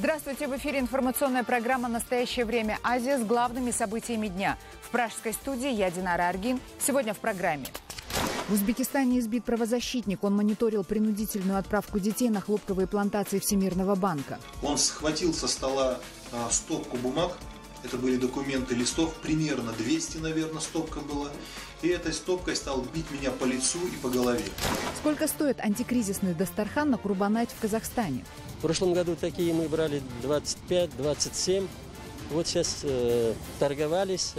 Здравствуйте! В эфире информационная программа «Настоящее время. Азия» с главными событиями дня. В пражской студии я, Динара Аргин. Сегодня в программе. В Узбекистане избит правозащитник. Он мониторил принудительную отправку детей на хлопковые плантации Всемирного банка. Он схватил со стола стопку бумаг. Это были документы листов. Примерно 200, наверное, стопка была. И этой стопкой стал бить меня по лицу и по голове. Сколько стоит антикризисный Дастархан на Курбан-айт в Казахстане? В прошлом году такие мы брали 25-27. Вот сейчас торговались,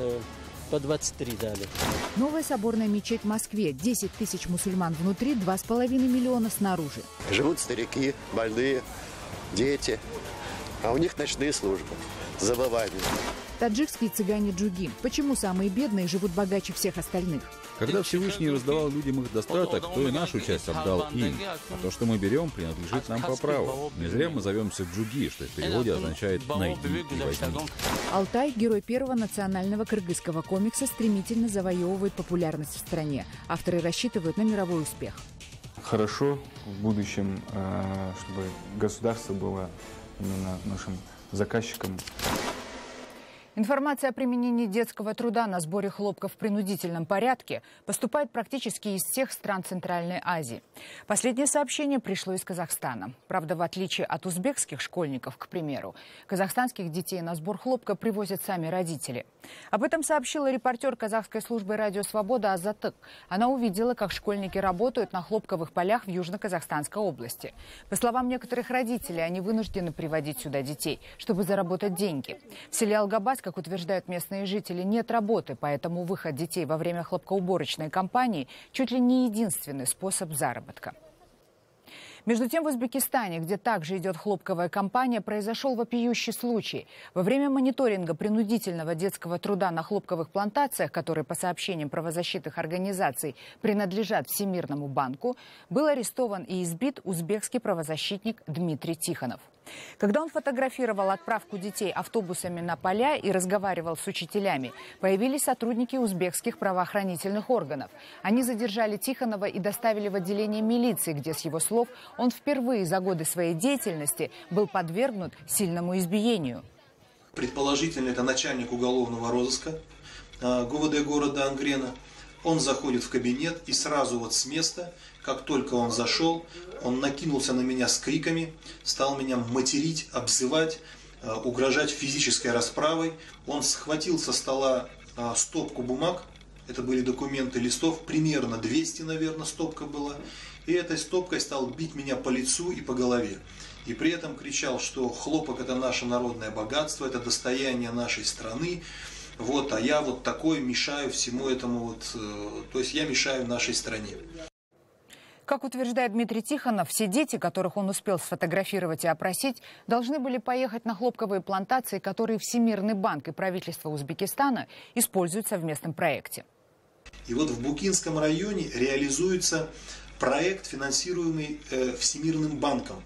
по 23 дали. Новая соборная мечеть в Москве. 10 тысяч мусульман внутри, 2,5 миллиона снаружи. Живут старики, больные, дети. А у них ночные службы. Забывание. Таджикские цыгане Джуги. Почему самые бедные живут богаче всех остальных? Когда Всевышний раздавал людям их достаток, то и нашу часть отдал им. А то, что мы берем, принадлежит нам по праву. Не зря мы зовемся Джуги, что в переводе означает «найди и возьми». Алтай, герой первого национального кыргызского комикса, стремительно завоевывает популярность в стране. Авторы рассчитывают на мировой успех. Хорошо в будущем, чтобы государство было именно нашим заказчиком. Информация о применении детского труда на сборе хлопка в принудительном порядке поступает практически из всех стран Центральной Азии. Последнее сообщение пришло из Казахстана. Правда, в отличие от узбекских школьников, к примеру, казахстанских детей на сбор хлопка привозят сами родители. Об этом сообщила репортер казахской службы «Радио Свобода» Азатык. Она увидела, как школьники работают на хлопковых полях в Южно-Казахстанской области. По словам некоторых родителей, они вынуждены приводить сюда детей, чтобы заработать деньги. В селе Алгабас, как утверждают местные жители, нет работы, поэтому выход детей во время хлопкоуборочной кампании чуть ли не единственный способ заработка. Между тем, в Узбекистане, где также идет хлопковая кампания, произошел вопиющий случай. Во время мониторинга принудительного детского труда на хлопковых плантациях, которые, по сообщениям правозащитных организаций, принадлежат Всемирному банку, был арестован и избит узбекский правозащитник Дмитрий Тихонов. Когда он фотографировал отправку детей автобусами на поля и разговаривал с учителями, появились сотрудники узбекских правоохранительных органов. Они задержали Тихонова и доставили в отделение милиции, где, с его слов, он впервые за годы своей деятельности был подвергнут сильному избиению. Предположительно, это начальник уголовного розыска ГУВД города Ангрена. Он заходит в кабинет и сразу вот с места, как только он зашел, он накинулся на меня с криками, стал меня материть, обзывать, угрожать физической расправой. Он схватил со стола стопку бумаг, это были документы листов, примерно 200, наверное, стопка была. И этой стопкой стал бить меня по лицу и по голове. И при этом кричал, что хлопок – это наше народное богатство, это достояние нашей страны. Вот, а я вот такой мешаю всему этому, то есть я мешаю нашей стране. Как утверждает Дмитрий Тихонов, все дети, которых он успел сфотографировать и опросить, должны были поехать на хлопковые плантации, которые Всемирный банк и правительство Узбекистана используют в совместном проекте. И вот в Букинском районе реализуется проект, финансируемый Всемирным банком.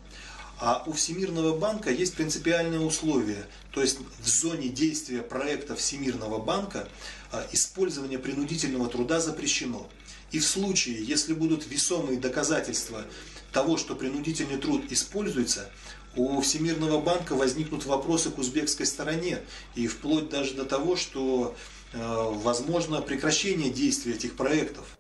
А у Всемирного банка есть принципиальные условия. То есть в зоне действия проекта Всемирного банка использование принудительного труда запрещено. И в случае, если будут весомые доказательства того, что принудительный труд используется, у Всемирного банка возникнут вопросы к узбекской стороне. И вплоть даже до того, что возможно прекращение действия этих проектов.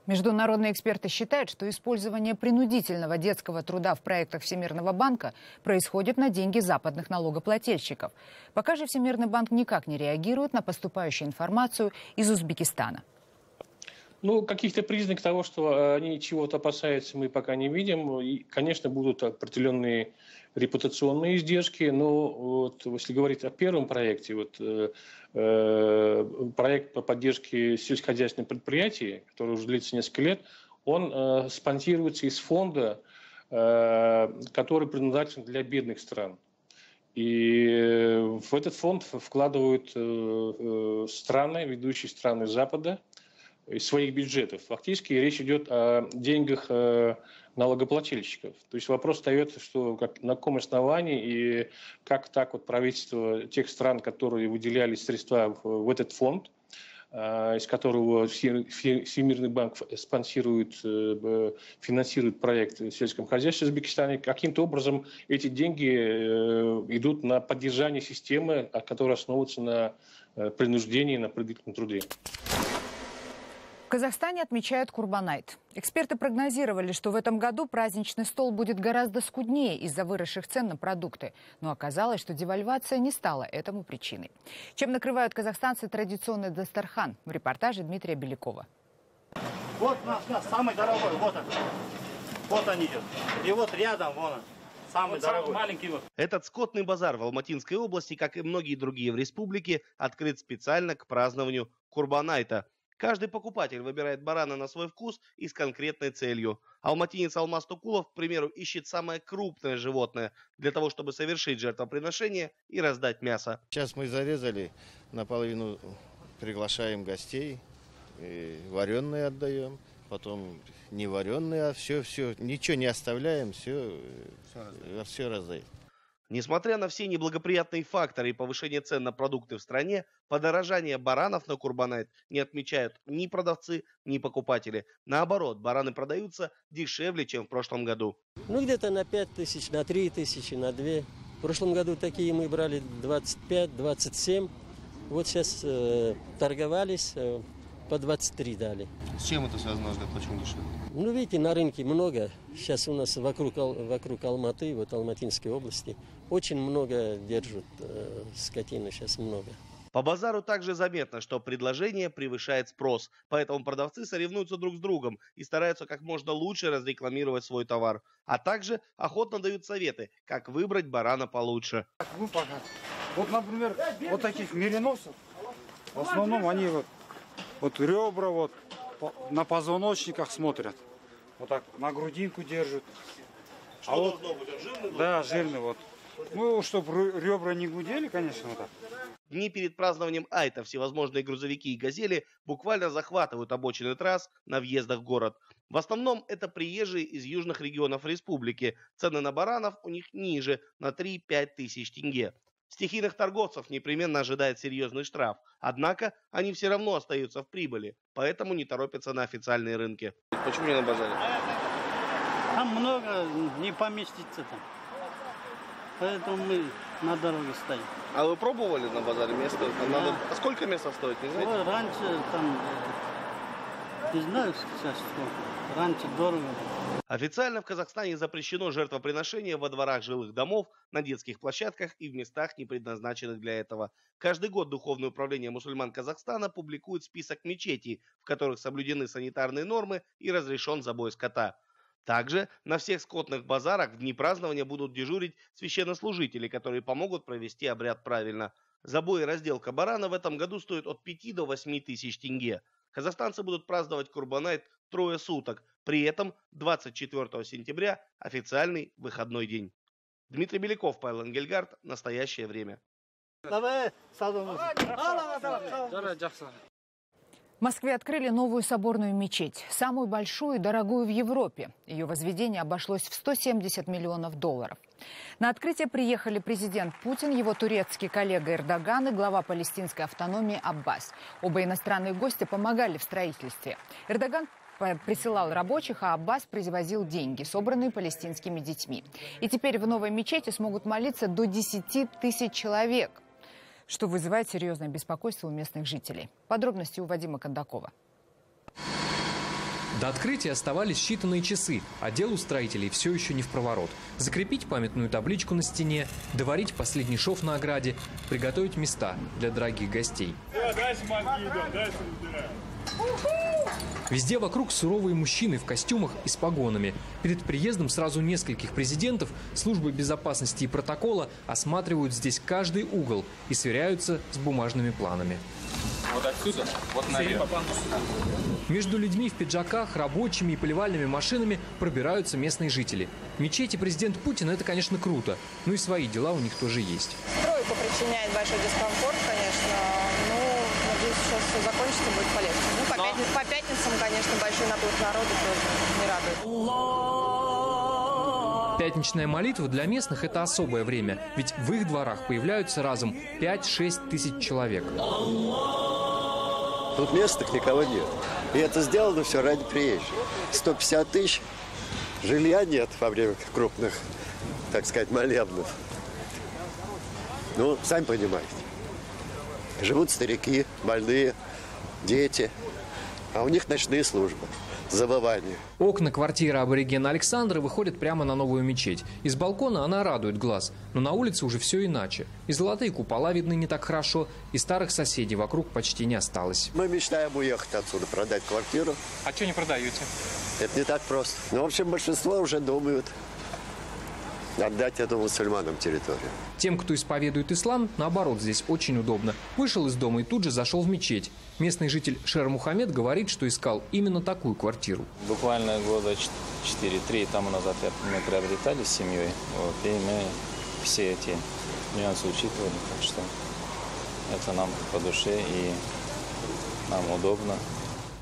Международные эксперты считают, что использование принудительного детского труда в проектах Всемирного банка происходит на деньги западных налогоплательщиков. Пока же Всемирный банк никак не реагирует на поступающую информацию из Узбекистана. Ну, каких-то признаков того, что они чего-то опасаются, мы пока не видим. И, конечно, будут определенные репутационные издержки, но вот, если говорить о первом проекте, проект по поддержке сельскохозяйственных предприятий, который уже длится несколько лет, он спонсируется из фонда, который предназначен для бедных стран. И в этот фонд вкладывают страны, ведущие страны Запада, из своих бюджетов. Фактически речь идет о деньгах налогоплательщиков. То есть вопрос остается, что на каком основании и как так вот правительство тех стран, которые выделяли средства в этот фонд, из которого Всемирный банк финансирует проект в сельском хозяйстве в Узбекистане. Каким-то образом эти деньги идут на поддержание системы, которая основывается на принуждении, на принудительном труде. В Казахстане отмечают Курбанайт. Эксперты прогнозировали, что в этом году праздничный стол будет гораздо скуднее из-за выросших цен на продукты. Но оказалось, что девальвация не стала этому причиной. Чем накрывают казахстанцы традиционный дастархан? В репортаже Дмитрия Белякова. Вот наш самый дорогой, вот он. Вот он идет. И вот рядом, вон он. Самый дорогой. Маленький вот. Этот скотный базар в Алматинской области, как и многие другие в республике, открыт специально к празднованию Курбанайта. Каждый покупатель выбирает барана на свой вкус и с конкретной целью. Алматинец Алмаз Тукулов, к примеру, ищет самое крупное животное для того, чтобы совершить жертвоприношение и раздать мясо. Сейчас мы зарезали, наполовину приглашаем гостей, вареные отдаем, потом не вареные, а все, ничего не оставляем, все раздаем. Несмотря на все неблагоприятные факторы и повышение цен на продукты в стране, подорожание баранов на Курбанайт не отмечают ни продавцы, ни покупатели. Наоборот, бараны продаются дешевле, чем в прошлом году. Ну, где-то на 5 тысяч, на 3 тысячи, на 2. В прошлом году такие мы брали 25-27. Вот сейчас торговались, по 23 дали. С чем это связано, почему дешевле? Ну, видите, на рынке много. Сейчас у нас вокруг Алматы, вот Алматинской области, очень много держат скотины, сейчас много. По базару также заметно, что предложение превышает спрос, поэтому продавцы соревнуются друг с другом и стараются как можно лучше разрекламировать свой товар, а также охотно дают советы, как выбрать барана получше. Вот, например, вот таких мериносов, в основном они вот ребра вот на позвоночниках смотрят, вот так на грудинку держат. Что должно быть? Он жирный? Да, жирный вот. Ну, чтобы ребра не гудели, конечно, вот так. Дни перед празднованием Айта всевозможные грузовики и газели буквально захватывают обочины трасс на въездах в город. В основном это приезжие из южных регионов республики. Цены на баранов у них ниже, на 3-5 тысяч тенге. Стихийных торговцев непременно ожидает серьезный штраф. Однако они все равно остаются в прибыли, поэтому не торопятся на официальные рынки. Почему не на базаре? Там много, не поместится там. Поэтому мы на дороге стоим. А вы пробовали на базаре место? Да. А сколько место стоит, не знаете? Ой, раньше там, не знаю сейчас сколько, раньше дорого. Официально в Казахстане запрещено жертвоприношение во дворах жилых домов, на детских площадках и в местах, не предназначенных для этого. Каждый год Духовное управление мусульман Казахстана публикует список мечетей, в которых соблюдены санитарные нормы и разрешен забой скота. Также на всех скотных базарах в дни празднования будут дежурить священнослужители, которые помогут провести обряд правильно. Забой и разделка барана в этом году стоит от 5 до 8 тысяч тенге. Казахстанцы будут праздновать Курбанайт 3 суток. При этом 24 сентября официальный выходной день. Дмитрий Беляков, Павел Энгельгард. Настоящее время. В Москве открыли новую соборную мечеть, самую большую и дорогую в Европе. Ее возведение обошлось в $170 миллионов. На открытие приехали президент Путин, его турецкий коллега Эрдоган и глава палестинской автономии Аббас. Оба иностранные гости помогали в строительстве. Эрдоган присылал рабочих, а Аббас привозил деньги, собранные палестинскими детьми. И теперь в новой мечети смогут молиться до 10 тысяч человек, что вызывает серьезное беспокойство у местных жителей. Подробности у Вадима Кондакова. До открытия оставались считанные часы, а делу строителей все еще не впроворот. Закрепить памятную табличку на стене, доварить последний шов на ограде, приготовить места для дорогих гостей. Везде вокруг суровые мужчины в костюмах и с погонами. Перед приездом сразу нескольких президентов службы безопасности и протокола осматривают здесь каждый угол и сверяются с бумажными планами. Вот отсюда, вот налево. Между людьми в пиджаках, рабочими и поливальными машинами пробираются местные жители. Мечеть и президент Путин – это, конечно, круто, но и свои дела у них тоже есть. Стройка причиняет большой дискомфорт, конечно. Ну, надеюсь, сейчас все закончится, будет полегче. Ну, по пятницам, конечно, большой наплыв народу тоже не радует. Пятничная молитва для местных – это особое время, ведь в их дворах появляются разом 5-6 тысяч человек. Тут места никого нет. И это сделано все ради приезжих. 150 тысяч, жилья нет во время крупных, так сказать, молебнов. Ну, сами понимаете. Живут старики, больные, дети, а у них ночные службы. Забывание. Окна квартиры аборигена Александра выходят прямо на новую мечеть. Из балкона она радует глаз, но на улице уже все иначе. И золотые купола видны не так хорошо, и старых соседей вокруг почти не осталось. Мы мечтаем уехать отсюда, продать квартиру. А что не продаете? Это не так просто. Ну, в общем, большинство уже думают отдать эту мусульманам территорию. Тем, кто исповедует ислам, наоборот, здесь очень удобно. Вышел из дома и тут же зашел в мечеть. Местный житель Шер Мухаммед говорит, что искал именно такую квартиру. Буквально года 4-3 тому назад мы приобретали с семьей. Вот, и мы все эти нюансы учитывали. Так что это нам по душе и нам удобно.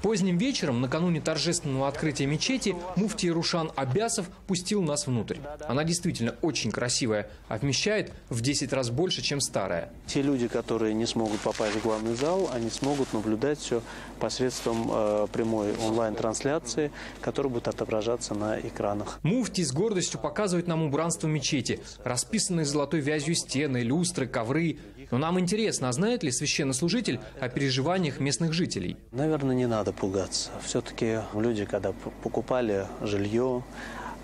Поздним вечером, накануне торжественного открытия мечети, муфтий Рушан Аббасов пустил нас внутрь. Она действительно очень красивая, а вмещает в 10 раз больше, чем старая. Те люди, которые не смогут попасть в главный зал, они смогут наблюдать все посредством прямой онлайн-трансляции, которая будет отображаться на экранах. Муфтий с гордостью показывает нам убранство мечети. Расписанные золотой вязью стены, люстры, ковры. Но нам интересно, а знает ли священнослужитель о переживаниях местных жителей? Наверное, не надо пугаться. Все-таки люди, когда покупали жилье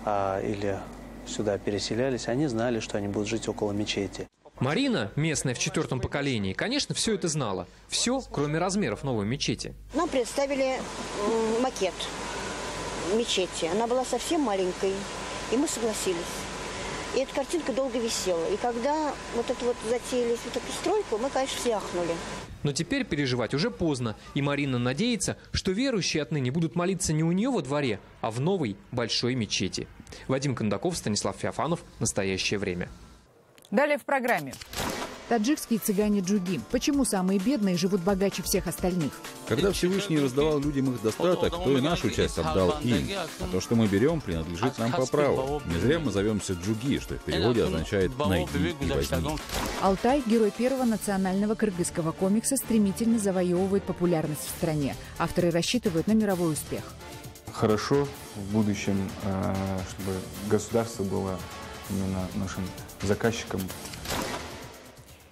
или сюда переселялись, они знали, что они будут жить около мечети. Марина, местная в 4-м поколении, конечно, все это знала. Все, кроме размеров новой мечети. Нам представили макет мечети. Она была совсем маленькой, и мы согласились. И эта картинка долго висела. И когда вот это вот затеялись, вот эту стройку, мы, конечно, все ахнули. Но теперь переживать уже поздно. И Марина надеется, что верующие отныне будут молиться не у нее во дворе, а в новой большой мечети. Вадим Кондаков, Станислав Феофанов. Настоящее время. Далее в программе. Таджикские цыгане джуги. Почему самые бедные живут богаче всех остальных? Когда Всевышний раздавал людям их достаток, то и нашу часть отдал им. А то, что мы берем, принадлежит нам по праву. Не зря мы зовемся джуги, что в переводе означает «найди и возьми». Алтай, герой первого национального кыргызского комикса, стремительно завоевывает популярность в стране. Авторы рассчитывают на мировой успех. Хорошо в будущем, чтобы государство было именно нашим заказчиком.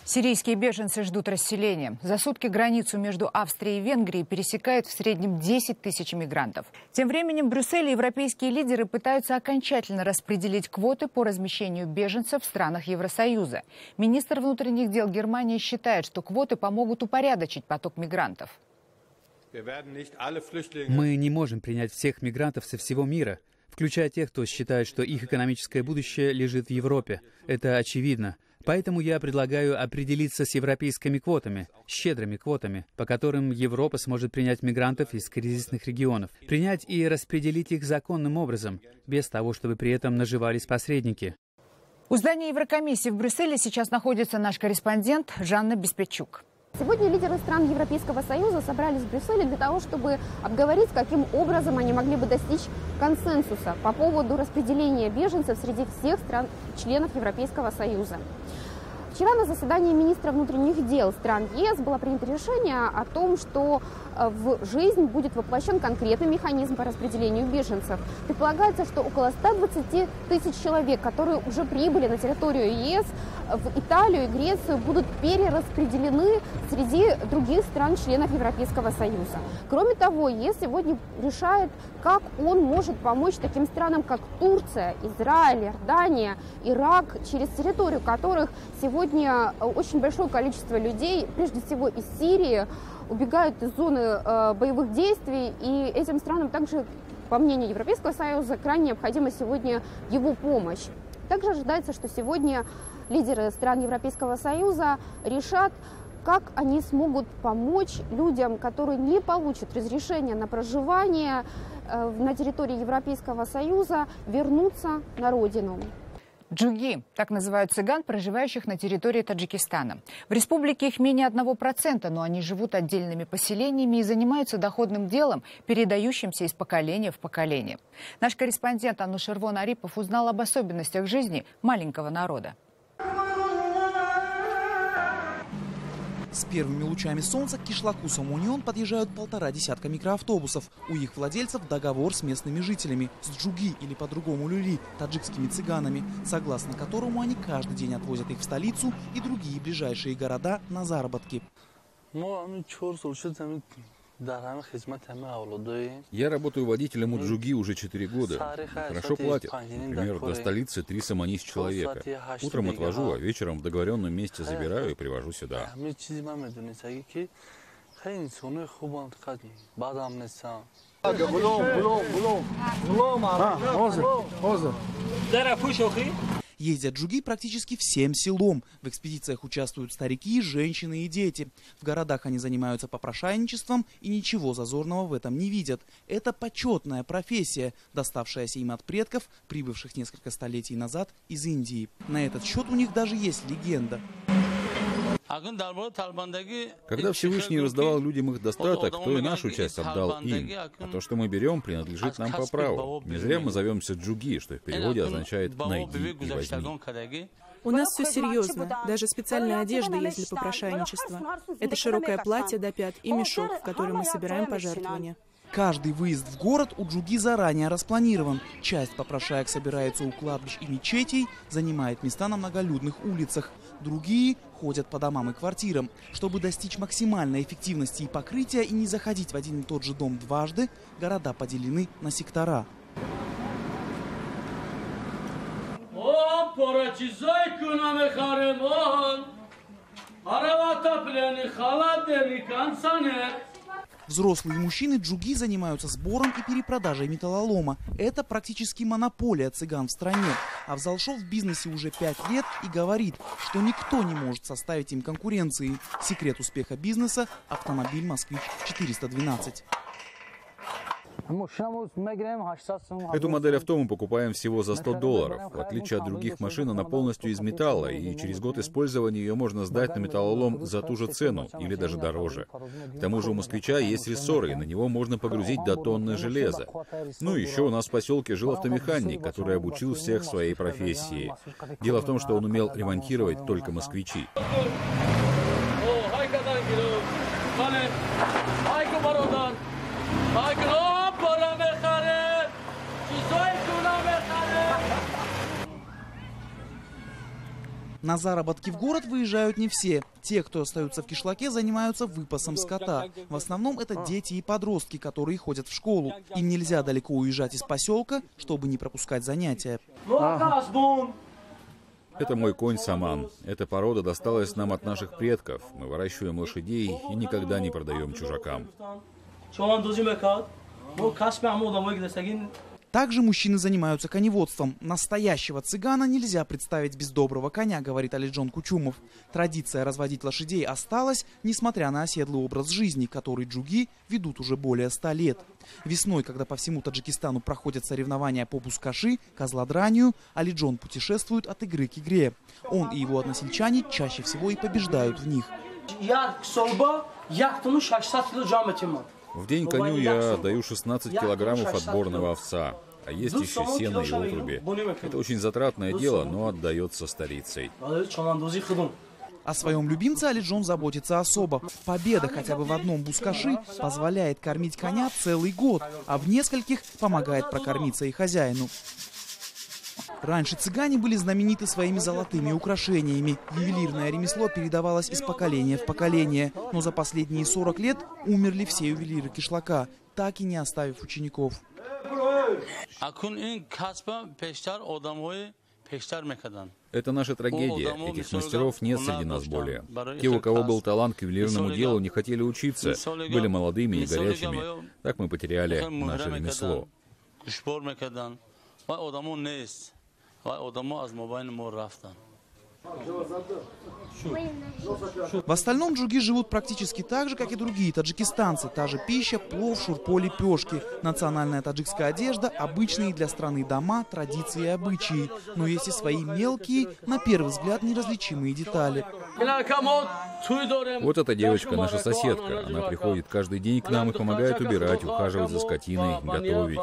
Сирийские беженцы ждут расселения. За сутки границу между Австрией и Венгрией пересекают в среднем 10 тысяч мигрантов. Тем временем Брюссель и европейские лидеры пытаются окончательно распределить квоты по размещению беженцев в странах Евросоюза. Министр внутренних дел Германии считает, что квоты помогут упорядочить поток мигрантов. Мы не можем принять всех мигрантов со всего мира, включая тех, кто считает, что их экономическое будущее лежит в Европе. Это очевидно. Поэтому я предлагаю определиться с европейскими квотами, щедрыми квотами, по которым Европа сможет принять мигрантов из кризисных регионов. Принять и распределить их законным образом, без того, чтобы при этом наживались посредники. У здания Еврокомиссии в Брюсселе сейчас находится наш корреспондент Жанна Беспечук. Сегодня лидеры стран Европейского Союза собрались в Брюсселе для того, чтобы обговорить, каким образом они могли бы достичь консенсуса по поводу распределения беженцев среди всех стран-членов Европейского Союза. Вчера на заседании министра внутренних дел стран ЕС было принято решение о том, что в жизнь будет воплощен конкретный механизм по распределению беженцев. Предполагается, что около 120 тысяч человек, которые уже прибыли на территорию ЕС, в Италию и Грецию, будут перераспределены среди других стран-членов Европейского Союза. Кроме того, ЕС сегодня решает, как он может помочь таким странам, как Турция, Израиль, Иордания, Ирак, через территорию которых сегодня очень большое количество людей, прежде всего из Сирии, убегают из зоны боевых действий, и этим странам также, по мнению Европейского Союза, крайне необходима сегодня его помощь. Также ожидается, что сегодня лидеры стран Европейского Союза решат, как они смогут помочь людям, которые не получат разрешение на проживание на территории Европейского Союза, вернуться на родину. Джуги – так называют цыган, проживающих на территории Таджикистана. В республике их менее 1%, но они живут отдельными поселениями и занимаются доходным делом, передающимся из поколения в поколение. Наш корреспондент Анушервон Арипов узнал об особенностях жизни маленького народа. С первыми лучами солнца к кишлаку Самунион подъезжают 1,5 десятка микроавтобусов. У их владельцев договор с местными жителями, с джуги или по-другому люли, таджикскими цыганами, согласно которому они каждый день отвозят их в столицу и другие ближайшие города на заработки. Я работаю водителем у джуги уже 4 года. Хорошо платят. Например, до столицы 3 саманис человека. Утром отвожу, а вечером в договоренном месте забираю и привожу сюда. Ездят джуги практически всем селом. В экспедициях участвуют старики, женщины и дети. В городах они занимаются попрошайничеством и ничего зазорного в этом не видят. Это почетная профессия, доставшаяся им от предков, прибывших несколько столетий назад из Индии. На этот счет у них даже есть легенда. Когда Всевышний раздавал людям их достаток, то и нашу часть отдал им. А то, что мы берем, принадлежит нам по праву. Не зря мы зовемся джуги, что в переводе означает «найди и возьми». У нас все серьезно. Даже специальная одежда есть для попрошайничества. Это широкое платье до пят и мешок, в который мы собираем пожертвования. Каждый выезд в город у джуги заранее распланирован. Часть попрошаек собирается у кладбищ и мечетей, занимает места на многолюдных улицах. Другие ходят по домам и квартирам. Чтобы достичь максимальной эффективности и покрытия и не заходить в один и тот же дом дважды, города поделены на сектора. Взрослые мужчины джуги занимаются сбором и перепродажей металлолома. Это практически монополия цыган в стране. А Взалшов в бизнесе уже 5 лет и говорит, что никто не может составить им конкуренции. Секрет успеха бизнеса – автомобиль «Москвич-412». Эту модель авто мы покупаем всего за $100. В отличие от других машин, она полностью из металла, и через год использования ее можно сдать на металлолом за ту же цену, или даже дороже. К тому же у «Москвича» есть рессоры, и на него можно погрузить до тонны железа. Ну и еще у нас в поселке жил автомеханик, который обучил всех своей профессии. Дело в том, что он умел ремонтировать только «Москвичи». На заработки в город выезжают не все. Те, кто остаются в кишлаке, занимаются выпасом скота. В основном это дети и подростки, которые ходят в школу. Им нельзя далеко уезжать из поселка, чтобы не пропускать занятия. Это мой конь Саман. Эта порода досталась нам от наших предков. Мы выращиваем лошадей и никогда не продаем чужакам. Также мужчины занимаются коневодством. Настоящего цыгана нельзя представить без доброго коня, говорит Алиджон Кучумов. Традиция разводить лошадей осталась, несмотря на оседлый образ жизни, который джуги ведут уже более 100 лет. Весной, когда по всему Таджикистану проходят соревнования по бускаши, козлодранию, Алиджон путешествует от игры к игре. Он и его односельчане чаще всего и побеждают в них. В день коню я даю 16 килограммов отборного овса. А есть еще сено и отруби. Это очень затратное дело, но отдается старицей. О своем любимце Алиджон заботится особо. Победа хотя бы в одном бускаши позволяет кормить коня целый год, а в нескольких помогает прокормиться и хозяину. Раньше цыгане были знамениты своими золотыми украшениями. Ювелирное ремесло передавалось из поколения в поколение. Но за последние 40 лет умерли все ювелиры кишлака, так и не оставив учеников. Это наша трагедия. Этих мастеров нет среди нас более. Те, у кого был талант к ювелирному делу, не хотели учиться, были молодыми и горячими. Так мы потеряли наше ремесло. В остальном джуги живут практически так же, как и другие таджикистанцы. Та же пища, плов, шурпо, лепешки. Национальная таджикская одежда, обычные для страны дома, традиции и обычаи. Но есть и свои мелкие, на первый взгляд, неразличимые детали. Вот эта девочка, наша соседка. Она приходит каждый день к нам и помогает убирать, ухаживать за скотиной, готовить.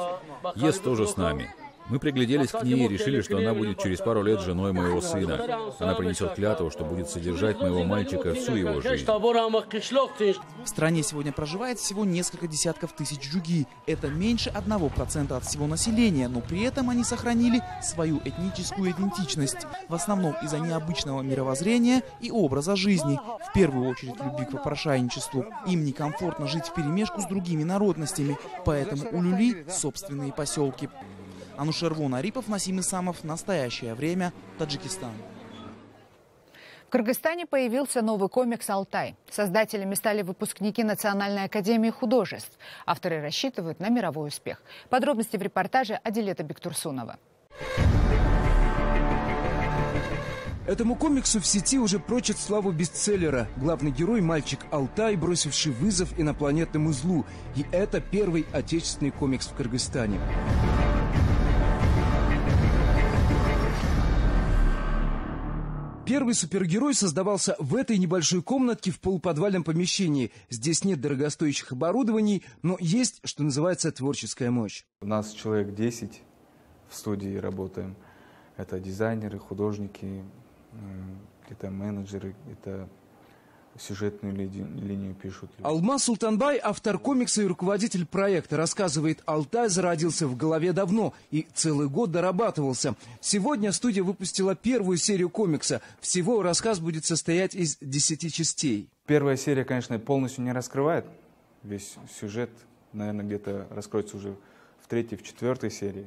Ест тоже с нами. Мы пригляделись к ней и решили, что она будет через пару лет женой моего сына. Она принесет клятву, что будет содержать моего мальчика всю его жизнь. В стране сегодня проживает всего несколько десятков тысяч джуги. Это меньше 1% от всего населения, но при этом они сохранили свою этническую идентичность. В основном из-за необычного мировоззрения и образа жизни. В первую очередь любви к попрошайничеству. Им некомфортно жить вперемешку с другими народностями, поэтому у люли собственные поселки. Анушервон Арипов, Насим Исамов. Настоящее время. Таджикистан. В Кыргызстане появился новый комикс «Алтай». Создателями стали выпускники Национальной академии художеств. Авторы рассчитывают на мировой успех. Подробности в репортаже Адилета Бектурсунова. Этому комиксу в сети уже прочат славу бестселлера. Главный герой – мальчик Алтай, бросивший вызов инопланетному злу. И это первый отечественный комикс в Кыргызстане. Первый супергерой создавался в этой небольшой комнатке в полуподвальном помещении. Здесь нет дорогостоящих оборудований, но есть, что называется, творческая мощь. У нас человек 10 в студии работаем. Это дизайнеры, художники, это менеджеры, это сюжетную линию пишут. Алмаз Султанбай, автор комикса и руководитель проекта, рассказывает, Алтай зародился в голове давно и целый год дорабатывался. Сегодня студия выпустила первую серию комикса. Всего рассказ будет состоять из 10 частей. Первая серия, конечно, полностью не раскрывает весь сюжет. Наверное, где-то раскроется уже в 3-й, в 4-й серии.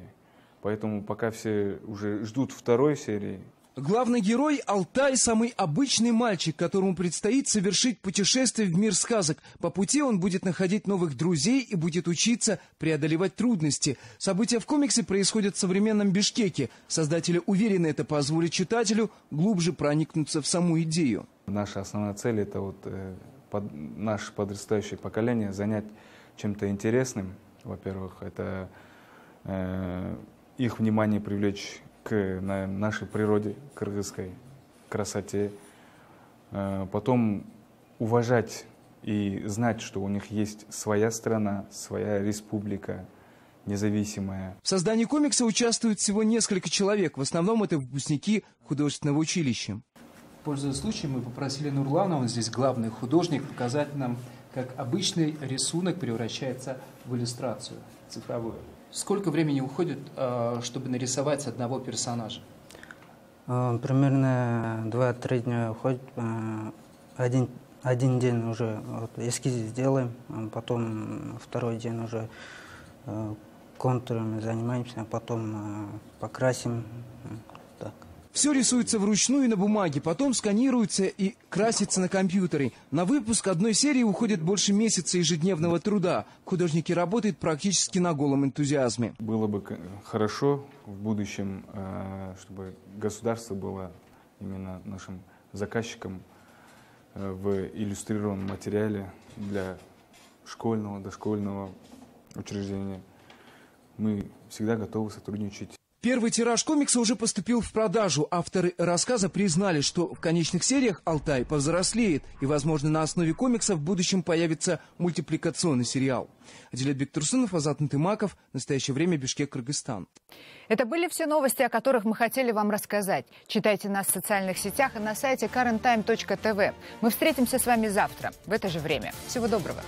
Поэтому пока все уже ждут второй серии. Главный герой Алтай – самый обычный мальчик, которому предстоит совершить путешествие в мир сказок. По пути он будет находить новых друзей и будет учиться преодолевать трудности. События в комиксе происходят в современном Бишкеке. Создатели уверены, это позволит читателю глубже проникнуться в саму идею. Наша основная цель – это наше подрастающее поколение занять чем-то интересным. Во-первых, это их внимание привлечь к нашей природе, кыргызской красоте. Потом уважать и знать, что у них есть своя страна, своя республика, независимая. В создании комикса участвует всего несколько человек. В основном это выпускники художественного училища. Пользуясь случаем, мы попросили Нурлана, он здесь главный художник, показать нам, как обычный рисунок превращается в иллюстрацию цифровую. Сколько времени уходит, чтобы нарисовать одного персонажа? Примерно 2-3 дня уходит. Один день уже эскиз сделаем, а потом второй день уже контурами занимаемся, а потом покрасим. Так. Все рисуется вручную на бумаге, потом сканируется и красится на компьютере. На выпуск одной серии уходит больше месяца ежедневного труда. Художники работают практически на голом энтузиазме. Было бы хорошо в будущем, чтобы государство было именно нашим заказчиком в иллюстрированном материале для школьного, дошкольного учреждения. Мы всегда готовы сотрудничать. Первый тираж комикса уже поступил в продажу. Авторы рассказа признали, что в конечных сериях Алтай повзрослеет. И, возможно, на основе комикса в будущем появится мультипликационный сериал. Адилет Бектурсунов, Азат Нтымаков. Настоящее время, Бишкек, Кыргызстан. Это были все новости, о которых мы хотели вам рассказать. Читайте нас в социальных сетях и на сайте currenttime.tv. Мы встретимся с вами завтра в это же время. Всего доброго.